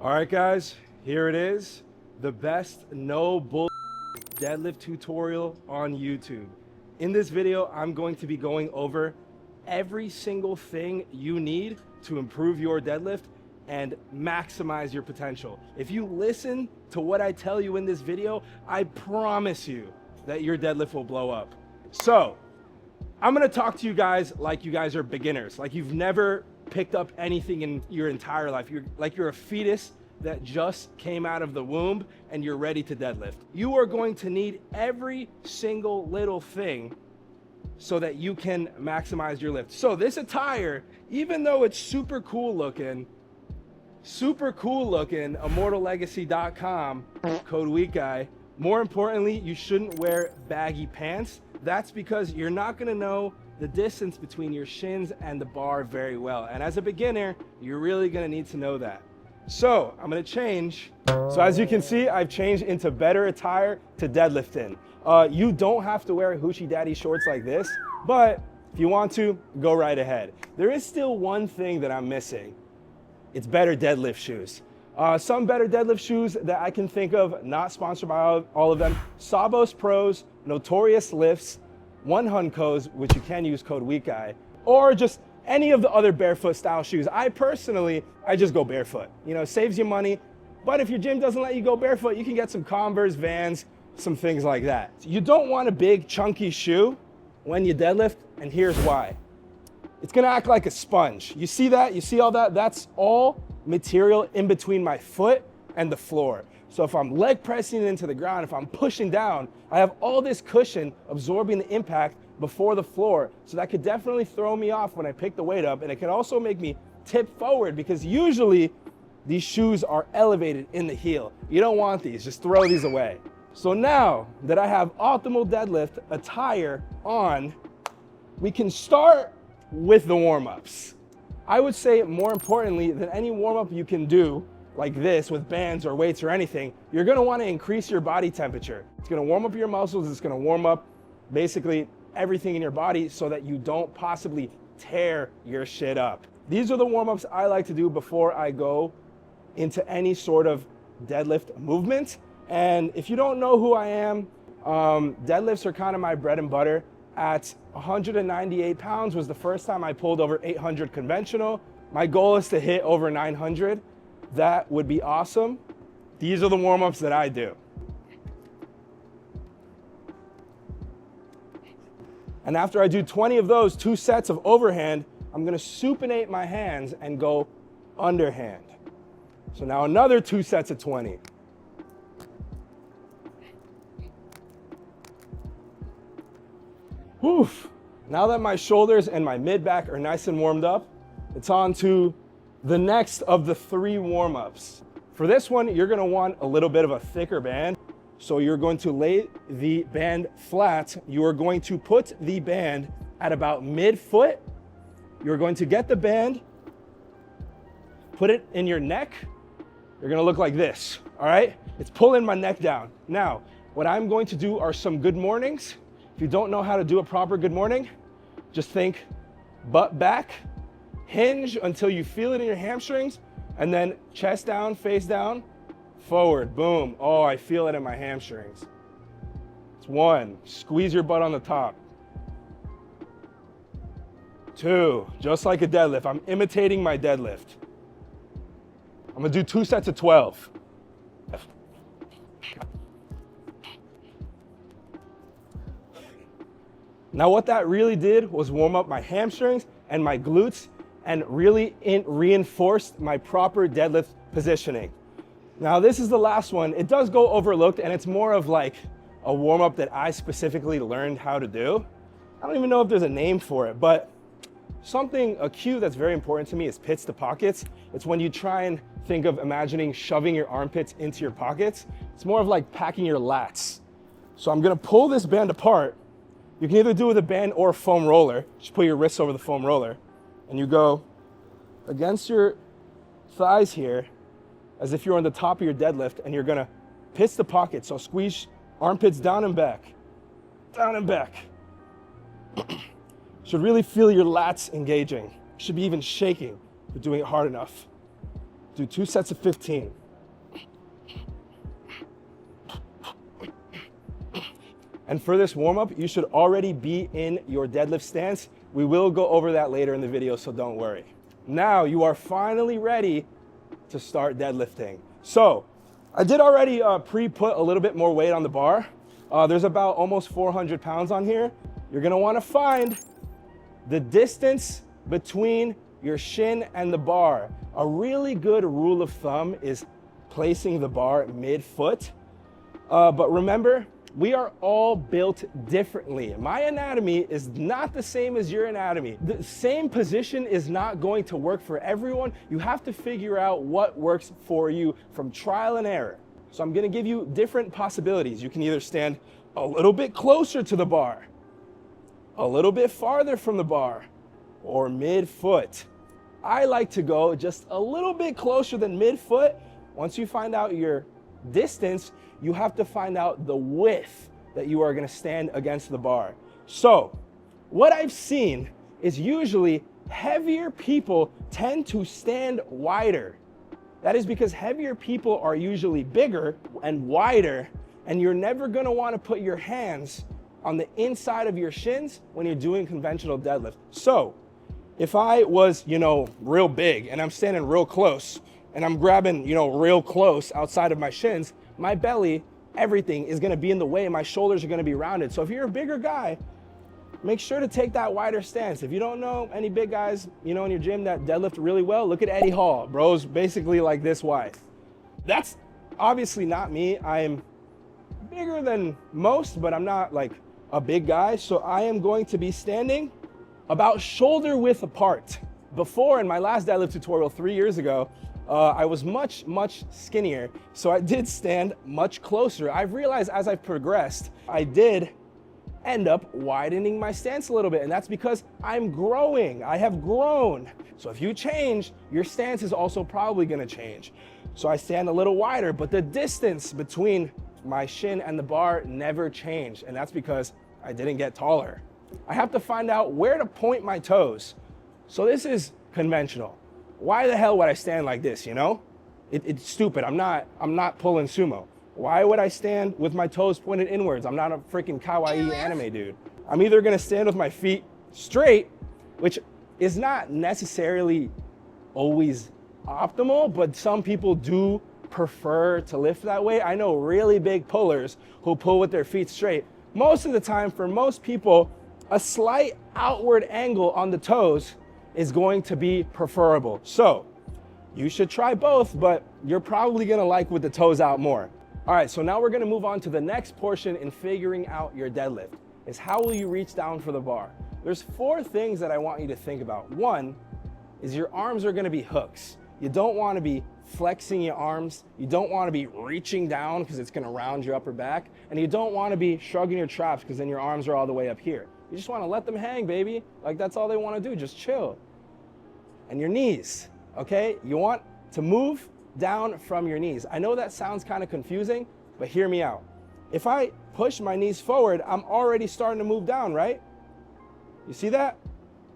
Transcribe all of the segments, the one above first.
All right, guys, here it is. The best no bull deadlift tutorial on YouTube. In this video, I'm going to be going over every single thing you need to improve your deadlift and maximize your potential. If you listen to what I tell you in this video, I promise you that your deadlift will blow up. So, I'm gonna talk to you guys like you guys are beginners, like you've never picked up anything in your entire life. You're a fetus that just came out of the womb and you're ready to deadlift. You are going to need every single little thing so that you can maximize your lift. So this attire, even though it's super cool looking, ImmortalLegacy.com, code WEAKGUY. More importantly, you shouldn't wear baggy pants. That's because you're not gonna know the distance between your shins and the bar very well. And as a beginner, you're really gonna need to know that. So I'm gonna change. So as you can see, I've changed into better attire to deadlift in. You don't have to wear hoochie daddy shorts like this, but if you want to, go right ahead. There is still one thing that I'm missing. It's better deadlift shoes. Some better deadlift shoes that I can think of, not sponsored by all of them. Sabos Pros, Notorious Lifts, One Huncos, which you can use code WEAKGUY, or just any of the other barefoot style shoes. I just go barefoot. You know, saves you money. But if your gym doesn't let you go barefoot, you can get some Converse, Vans, some things like that. You don't want a big chunky shoe when you deadlift, and here's why. It's gonna act like a sponge. You see that? You see all that? That's all material in between my foot and the floor. So if I'm leg pressing into the ground, if I'm pushing down, I have all this cushion absorbing the impact before the floor. So that could definitely throw me off when I pick the weight up, and it can also make me tip forward because usually these shoes are elevated in the heel. You don't want these, just throw these away. So now that I have optimal deadlift attire on, we can start with the warm-ups. I would say more importantly than any warm-up you can do like this with bands or weights or anything, you're gonna wanna increase your body temperature. It's gonna warm up your muscles, it's gonna warm up basically everything in your body so that you don't possibly tear your shit up. These are the warm-ups I like to do before I go into any sort of deadlift movement. And if you don't know who I am, deadlifts are kind of my bread and butter. At 198 pounds was the first time I pulled over 800 conventional. My goal is to hit over 900. That would be awesome. These are the warm-ups that I do. And after I do 20 of those, 2 sets of overhand, I'm gonna supinate my hands and go underhand. So now another 2 sets of 20. Whew. Now that my shoulders and my mid-back are nice and warmed up, it's on to the next of the 3 warm-ups. For this one, you're gonna want a little bit of a thicker band. So you're going to lay the band flat. You are going to put the band at about mid-foot. You're going to get the band, put it in your neck. You're gonna look like this, all right? It's pulling my neck down. Now, what I'm going to do are some good mornings. If you don't know how to do a proper good morning, just think butt back, hinge until you feel it in your hamstrings, and then chest down, face down, forward, boom. Oh, I feel it in my hamstrings. It's 1, squeeze your butt on the top. 2, just like a deadlift. I'm imitating my deadlift. I'm gonna do 2 sets of 12. Now what that really did was warm up my hamstrings and my glutes and really reinforced my proper deadlift positioning. Now this is the last one. It does go overlooked and it's more of like a warm up that I specifically learned how to do. I don't even know if there's a name for it, but a cue that's very important to me is pits to pockets. It's when you try and think of imagining shoving your armpits into your pockets. It's more of like packing your lats. So I'm gonna pull this band apart. You can either do it with a band or a foam roller. Just put your wrists over the foam roller and you go against your thighs here as if you're on the top of your deadlift, and you're gonna pits to pocket. So squeeze armpits down and back, down and back. Should really feel your lats engaging. Should be even shaking for doing it hard enough. do 2 sets of 15. And for this warm-up, you should already be in your deadlift stance. We will go over that later in the video, so don't worry. Now you are finally ready to start deadlifting. So I did already pre-put a little bit more weight on the bar. There's about almost 400 pounds on here. You're gonna wanna find the distance between your shin and the bar. A really good rule of thumb is placing the bar mid-foot. But remember, we are all built differently. My anatomy is not the same as your anatomy. The same position is not going to work for everyone. You have to figure out what works for you from trial and error. So I'm gonna give you different possibilities. You can either stand a little bit closer to the bar, a little bit farther from the bar, or mid-foot. I like to go just a little bit closer than mid-foot. Once you find out your distance, you have to find out the width that you are gonna stand against the bar. So what I've seen is usually heavier people tend to stand wider. That is because heavier people are usually bigger and wider, and you're never gonna wanna put your hands on the inside of your shins when you're doing conventional deadlift. So if I was, real big and I'm standing real close and I'm grabbing, real close outside of my shins, my belly, everything is gonna be in the way. My shoulders are gonna be rounded. So if you're a bigger guy, make sure to take that wider stance. If you don't know any big guys, in your gym that deadlift really well, look at Eddie Hall. Bro's basically like this wide. That's obviously not me. I am bigger than most, but I'm not like a big guy. So I am going to be standing about shoulder width apart. Before, in my last deadlift tutorial 3 years ago, I was much, much skinnier, so I did stand much closer. I've realized as I've progressed, I did end up widening my stance a little bit, and that's because I'm growing. I have grown. So if you change, your stance is also probably gonna change. So I stand a little wider, but the distance between my shin and the bar never changed, and that's because I didn't get taller. I have to find out where to point my toes. So this is conventional. Why the hell would I stand like this, It's stupid. I'm not pulling sumo. Why would I stand with my toes pointed inwards? I'm not a freaking kawaii anime dude. I'm either gonna stand with my feet straight, which is not necessarily always optimal, but some people do prefer to lift that way. I know really big pullers who pull with their feet straight. Most of the time, for most people, a slight outward angle on the toes is going to be preferable. So you should try both, but you're probably gonna like with the toes out more. All right, so now we're gonna move on to the next portion in figuring out your deadlift, is how will you reach down for the bar? There's 4 things that I want you to think about. One is your arms are gonna be hooks. You don't wanna be flexing your arms. You don't wanna be reaching down because it's gonna round your upper back. And you don't wanna be shrugging your traps because then your arms are all the way up here. You just wanna let them hang, baby. Like that's all they wanna do, just chill. And your knees, okay? You want to move down from your knees. I know that sounds kind of confusing, but hear me out. If I push my knees forward, I'm already starting to move down, right? You see that?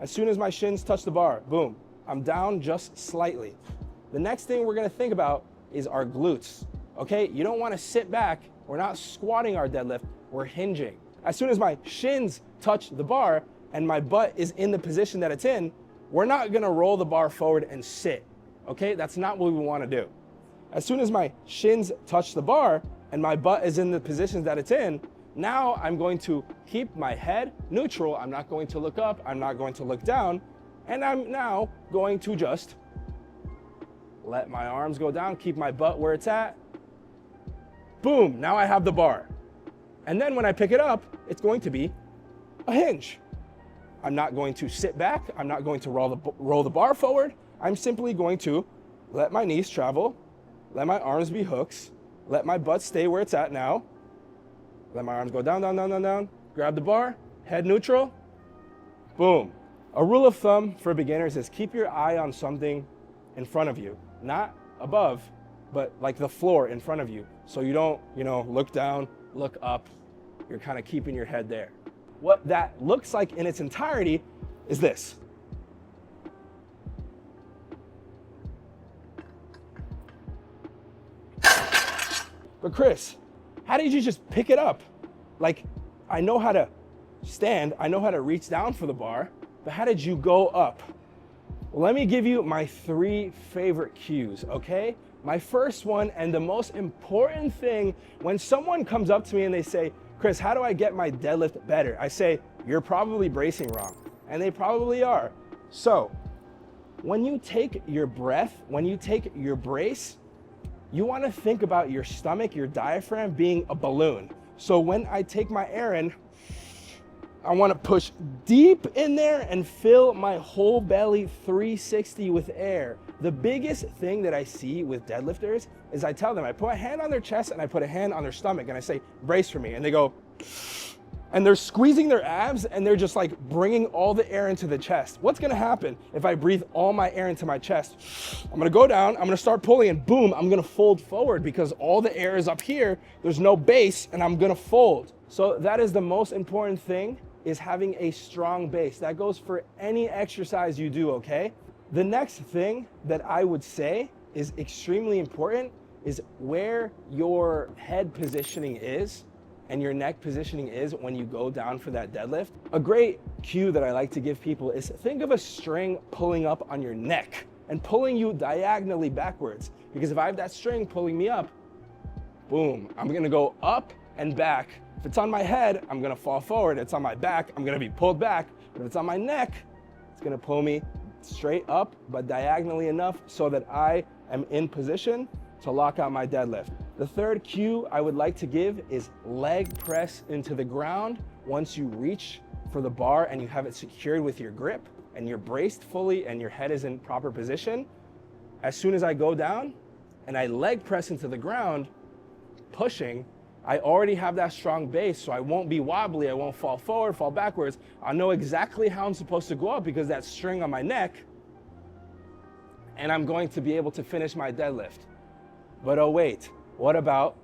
As soon as my shins touch the bar, boom, I'm down just slightly. The next thing we're gonna think about is our glutes, okay? You don't wanna sit back. We're not squatting our deadlift, we're hinging. As soon as my shins touch the bar and my butt is in the position that it's in, we're not gonna roll the bar forward and sit, okay? That's not what we wanna do. As soon as my shins touch the bar and my butt is in the position that it's in, now I'm going to keep my head neutral. I'm not going to look up, I'm not going to look down, and I'm now going to just let my arms go down, keep my butt where it's at. Boom, now I have the bar. And then when I pick it up, it's going to be a hinge. I'm not going to sit back. I'm not going to roll the bar forward. I'm simply going to let my knees travel, let my arms be hooks, let my butt stay where it's at now, let my arms go down, down, down, down, down, grab the bar, head neutral, boom. A rule of thumb for beginners is keep your eye on something in front of you, not above, but like the floor in front of you. So you don't, look down, look up, you're kind of keeping your head there. What that looks like in its entirety is this. but Chris, how did you just pick it up? Like, I know how to stand, I know how to reach down for the bar, but how did you go up? Well, let me give you my 3 favorite cues, okay? My first one, and the most important thing, when someone comes up to me and they say, Chris, how do I get my deadlift better? I say, you're probably bracing wrong. And they probably are. So, when you take your breath, when you take your brace, you wanna think about your stomach, your diaphragm being a balloon. So when I take my air in, I wanna push deep in there and fill my whole belly 360 with air. The biggest thing that I see with deadlifters is I tell them, I put a hand on their chest and I put a hand on their stomach and I say, brace for me. And they go, and they're squeezing their abs and they're just like bringing all the air into the chest. What's gonna happen if I breathe all my air into my chest? I'm gonna go down, I'm gonna start pulling, and boom, I'm gonna fold forward because all the air is up here, there's no base, and I'm gonna fold. So that is the most important thing, is having a strong base. That goes for any exercise you do, okay? The next thing that I would say is extremely important is where your head positioning is and your neck positioning is when you go down for that deadlift. A great cue that I like to give people is think of a string pulling up on your neck and pulling you diagonally backwards. Because if I have that string pulling me up, boom, I'm gonna go up and back. If it's on my head, I'm gonna fall forward. If it's on my back, I'm gonna be pulled back. But if it's on my neck, it's gonna pull me straight up, but diagonally enough so that I am in position to lock out my deadlift. The third cue I would like to give is leg press into the ground. Once you reach for the bar and you have it secured with your grip and you're braced fully and your head is in proper position, as soon as I go down and I leg press into the ground, pushing, I already have that strong base, so I won't be wobbly, I won't fall forward, fall backwards. I know exactly how I'm supposed to go up because that string on my neck, and I'm going to be able to finish my deadlift. But oh wait, what about,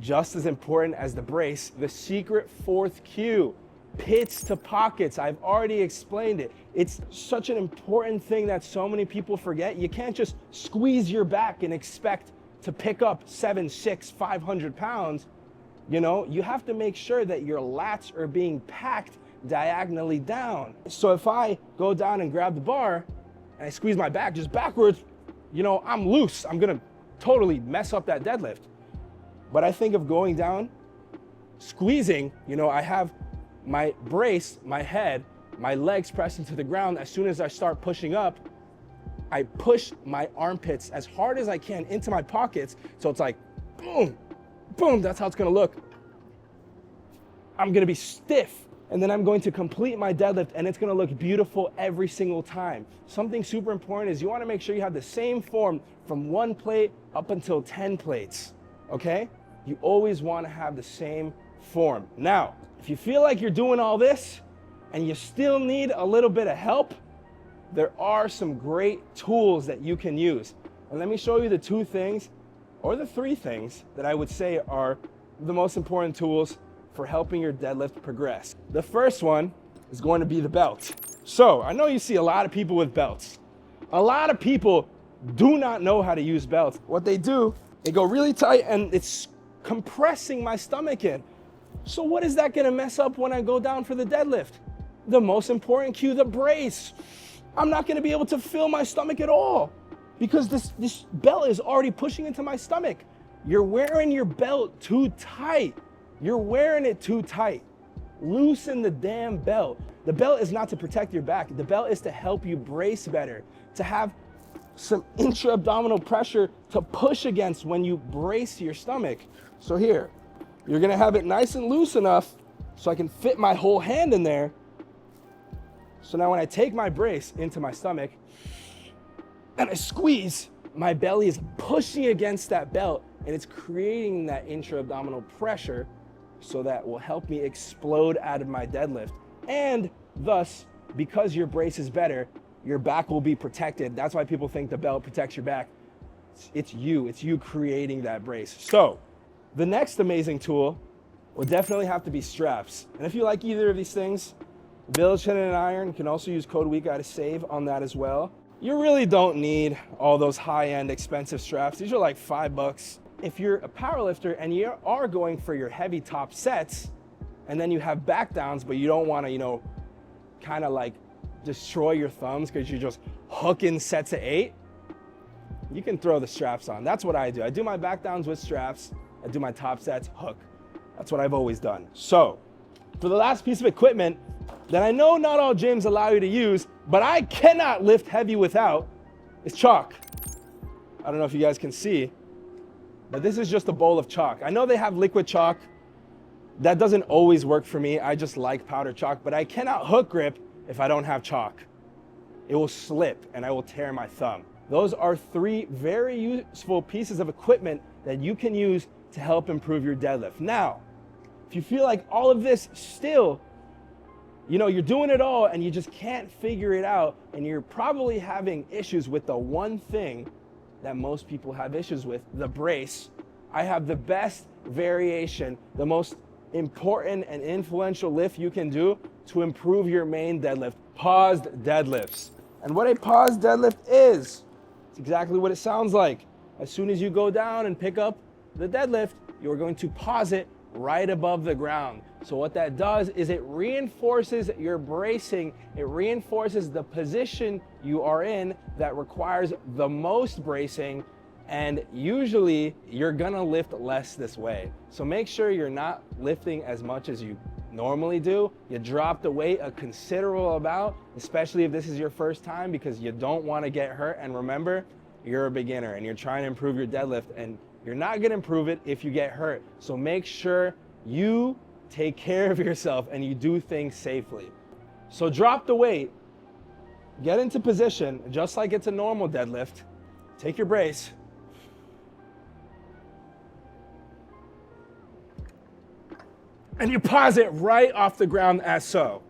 just as important as the brace, the secret 4th cue, pits to pockets. I've already explained it. It's such an important thing that so many people forget. You can't just squeeze your back and expect to pick up 7, 6, 500 pounds. You know, you have to make sure that your lats are being packed diagonally down. So if I go down and grab the bar and I squeeze my back just backwards, you know, I'm loose. I'm gonna totally mess up that deadlift. But I think of going down, squeezing, you know, I have my brace, my head, my legs pressed into the ground. As soon as I start pushing up, I push my armpits as hard as I can into my pockets. So it's like, boom, boom, that's how it's gonna look. I'm gonna be stiff, and then I'm going to complete my deadlift, and it's gonna look beautiful every single time. Something super important is you wanna make sure you have the same form from 1 plate up until 10 plates, okay? You always wanna have the same form. Now, if you feel like you're doing all this, and you still need a little bit of help, there are some great tools that you can use. And let me show you the 2 things, or the 3 things that I would say are the most important tools for helping your deadlift progress. The first one is going to be the belt. So I know you see a lot of people with belts. A lot of people do not know how to use belts. What they do, they go really tight and it's compressing my stomach in. So what is that gonna mess up when I go down for the deadlift? The most important cue, the brace. I'm not gonna be able to feel my stomach at all because this belt is already pushing into my stomach. You're wearing your belt too tight. You're wearing it too tight. Loosen the damn belt. The belt is not to protect your back. The belt is to help you brace better, to have some intra-abdominal pressure to push against when you brace your stomach. So here, you're gonna have it nice and loose enough so I can fit my whole hand in there. So now when I take my brace into my stomach and I squeeze, my belly is pushing against that belt and it's creating that intra-abdominal pressure so that will help me explode out of my deadlift. And thus, because your brace is better, your back will be protected. That's why people think the belt protects your back. It's you creating that brace. So the next amazing tool will definitely have to be straps. And if you like either of these things, VillageHiddenInTheIron, you can also use code WEAKGUY to save on that as well. You really don't need all those high-end expensive straps. These are like $5. if you're a powerlifter and you are going for your heavy top sets, and then you have back downs, but you don't want to, you know, kind of like destroy your thumbs because you're just hooking sets of 8, you can throw the straps on. That's what I do. I do my back downs with straps. I do my top sets, hook. That's what I've always done. So for the last piece of equipment that I know not all gyms allow you to use, but I cannot lift heavy without, is chalk. I don't know if you guys can see, but this is just a bowl of chalk. I know they have liquid chalk. That doesn't always work for me. I just like powder chalk, but I cannot hook grip if I don't have chalk. It will slip and I will tear my thumb. Those are 3 very useful pieces of equipment that you can use to help improve your deadlift. Now, if you feel like all of this still, you know, you're doing it all and you just can't figure it out, and you're probably having issues with the one thing that most people have issues with, the brace, I have the best variation, the most important and influential lift you can do to improve your main deadlift, paused deadlifts. And what a paused deadlift is, it's exactly what it sounds like. As soon as you go down and pick up the deadlift, you're going to pause it right above the ground. So what that does is it reinforces your bracing. It reinforces the position you are in that requires the most bracing, and usually you're gonna lift less this way. So make sure you're not lifting as much as you normally do. You drop the weight a considerable amount, especially if this is your first time, because you don't want to get hurt. And remember, you're a beginner and you're trying to improve your deadlift, and you're not gonna improve it if you get hurt. So make sure you take care of yourself and you do things safely. So drop the weight, get into position, just like it's a normal deadlift. Take your brace. And you pause it right off the ground as so.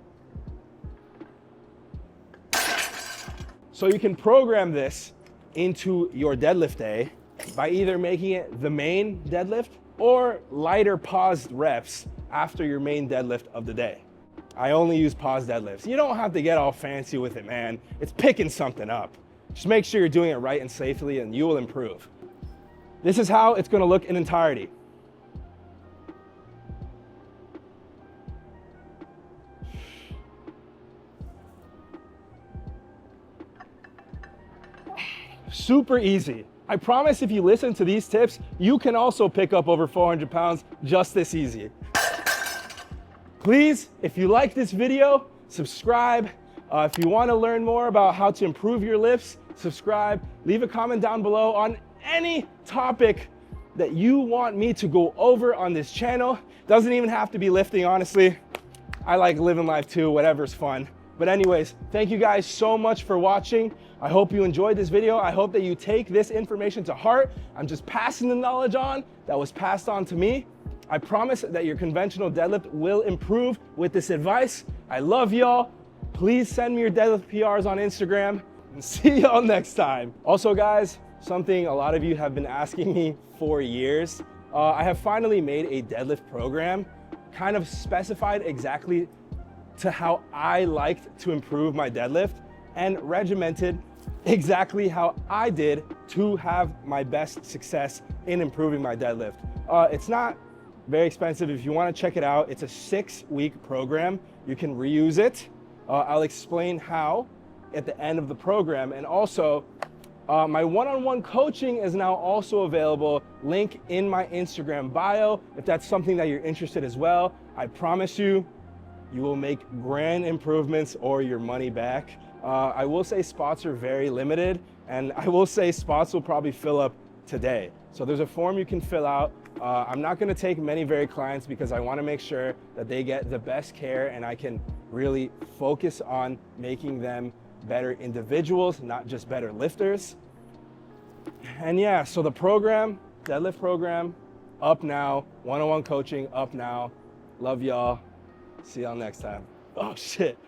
So you can program this into your deadlift day by either making it the main deadlift or lighter paused reps after your main deadlift of the day. I only use paused deadlifts. You don't have to get all fancy with it, man. It's picking something up. Just make sure you're doing it right and safely, and you will improve. This is how it's gonna look in entirety. Super easy. I promise if you listen to these tips, you can also pick up over 400 pounds just this easy. Please, if you like this video, subscribe. If you want to learn more about how to improve your lifts, subscribe. Leave a comment down below on any topic that you want me to go over on this channel. Doesn't even have to be lifting, honestly. I like living life too, whatever's fun. But anyways, thank you guys so much for watching. I hope you enjoyed this video. I hope that you take this information to heart. I'm just passing the knowledge on that was passed on to me. I promise that your conventional deadlift will improve with this advice. I love y'all. Please send me your deadlift PRs on Instagram, and see y'all next time. Also guys, something a lot of you have been asking me for years. I have finally made a deadlift program, kind of specified exactly to how I liked to improve my deadlift, and regimented exactly how I did to have my best success in improving my deadlift. It's not very expensive. If you want to check it out, it's a 6-week program. You can reuse it. I'll explain how at the end of the program. And also, my one-on-one coaching is now also available. Link in my Instagram bio if that's something that you're interested as well. I promise you, you will make grand improvements or your money back. I will say spots are very limited, and I will say spots will probably fill up today. So there's a form you can fill out. I'm not gonna take many clients because I wanna make sure that they get the best care, and I can really focus on making them better individuals, not just better lifters. And yeah, so the program, deadlift program, up now. One-on-one coaching, up now. Love y'all. See y'all next time. Oh shit.